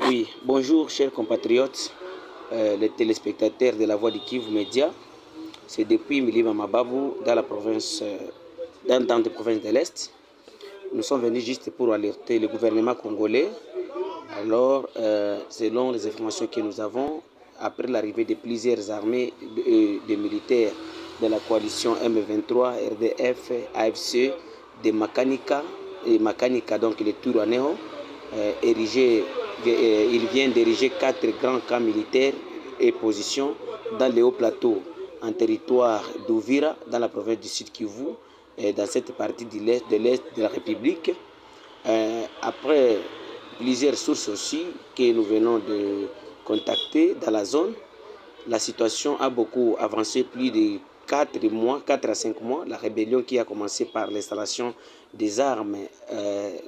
Oui, bonjour chers compatriotes, les téléspectateurs de la Voix du Kivu Média. C'est depuis Milima Mababou dans la province, dans les provinces de l'Est. Nous sommes venus juste pour alerter le gouvernement congolais. Alors, selon les informations que nous avons, après l'arrivée de plusieurs armées de militaires de la coalition M23, RDF, AFC, de Makanika, et Makanika, donc les Touraneo, il vient d'ériger 4 grands camps militaires et positions dans les hauts plateaux en territoire d'Ouvira, dans la province du Sud Kivu, dans cette partie de l'Est de la République. Après plusieurs sources aussi que nous venons de contacter dans la zone, la situation a beaucoup avancé, plus de 4 à 5 mois. La rébellion qui a commencé par l'installation des armes,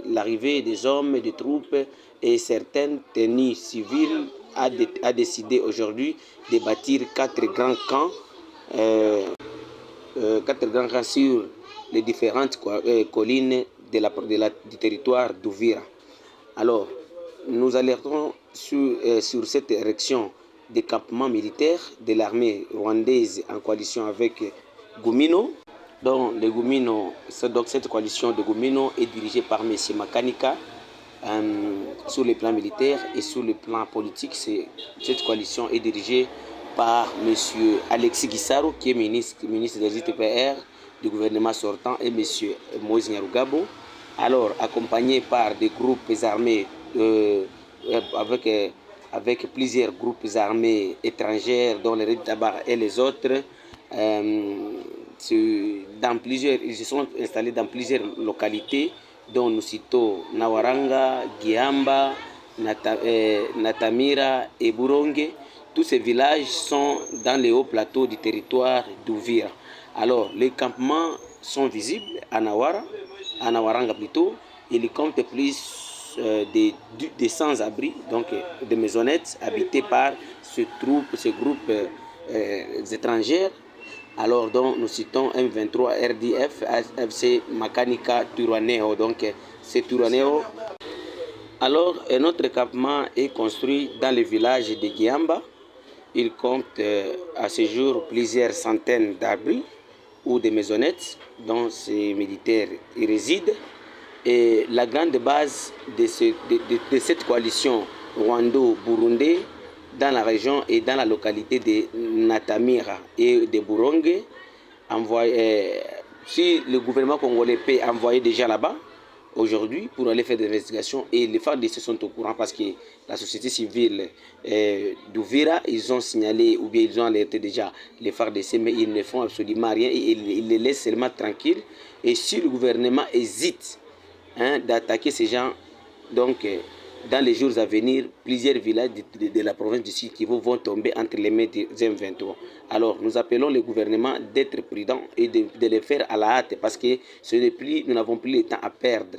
l'arrivée des hommes, des troupes et certaines tenues civiles a décidé aujourd'hui de bâtir 4 grands camps, 4 grands camps sur les différentes collines du territoire d'Ouvira. Alors, nous alertons sur cette érection des campements militaires de l'armée rwandaise en coalition avec Gumino. Donc, cette coalition de Gumino est dirigée par M. Makanika sur le plan militaire et sur le plan politique. Cette coalition est dirigée par M. Alexis Gisaro, qui est ministre des ITPR du gouvernement sortant, et M. Moïse Nyarugabo. Alors, accompagné par des groupes armés avec plusieurs groupes armés étrangères, dont les Red Tabar et les autres, ils se sont installés dans plusieurs localités, dont nous citons Nawaranga, Giamba, Natamira et Buronge. Tous ces villages sont dans les hauts plateaux du territoire d'Ouvira. Alors, les campements sont visibles à Nawaranga plutôt. Il compte plus de sans-abri, donc des maisonnettes habitées par ces groupes étrangers. Alors, donc, nous citons M23, RDF, FC, Makanika, Touraneo. Donc, c'est Touraneo. Alors, notre campement est construit dans le village de Giamba. Il compte à ce jour plusieurs centaines d'abris ou de maisonnettes dont ces militaires y résident. Et la grande base de cette coalition rwando-burundais dans la région et dans la localité de Natamira et de Buronge, si le gouvernement congolais peut envoyer déjà là-bas aujourd'hui pour aller faire des investigations, et les FARDC sont au courant parce que la société civile d'Ouvira, ils ont signalé ou bien ils ont alerté déjà les FARDC, mais ils ne font absolument rien et ils les laissent seulement tranquilles. Et si le gouvernement hésite d'attaquer ces gens, donc dans les jours à venir, plusieurs villages de la province du Sud Kivu vont tomber entre les mains des M23. Alors, nous appelons le gouvernement d'être prudent et de le faire à la hâte parce que nous n'avons plus le temps à perdre.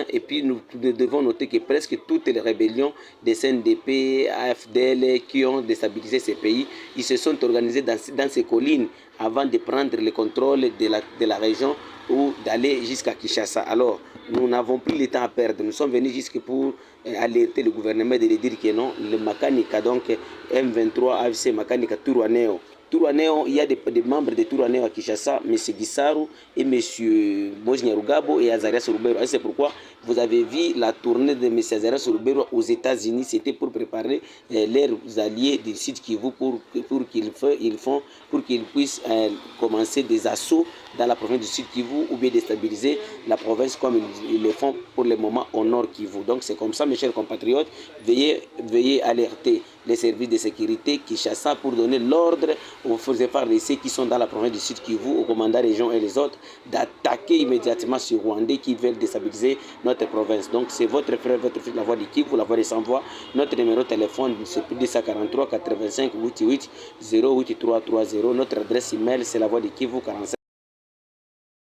Et puis, nous devons noter que presque toutes les rébellions des CNDP, AFDL qui ont déstabilisé ces pays, ils se sont organisés dans ces collines avant de prendre le contrôle de la région ou d'aller jusqu'à Kinshasa. Alors, nous n'avons plus le temps à perdre. Nous sommes venus jusque pour alerter le gouvernement de dire que non, le Makanika, donc M23, AFC, Makanika, Touraneo. Il y a des membres de Touraneo à Kinshasa, M. Gisaru et M. Moïse Nyarugabo et Azarias Rubero. Et c'est pourquoi vous avez vu la tournée de M. Azarias Rubero aux États-Unis. C'était pour préparer leurs alliés du Sud Kivu pour qu'ils puissent commencer des assauts dans la province du Sud Kivu ou bien déstabiliser la province comme ils le font pour le moment au Nord Kivu. Donc c'est comme ça, mes chers compatriotes, veuillez alerter les services de sécurité Kinshasa pour donner l'ordre aux forces FARDC qui sont dans la province du Sud Kivu, aux commandants régions et les autres, d'attaquer immédiatement ces Rwandais qui veulent déstabiliser notre province. Donc c'est votre frère, votre fils, la voix du Kivu, la voix des sans-voix. Notre numéro de téléphone, c'est plus 243 85 88 08 330. Notre adresse email, c'est la voix du Kivu 45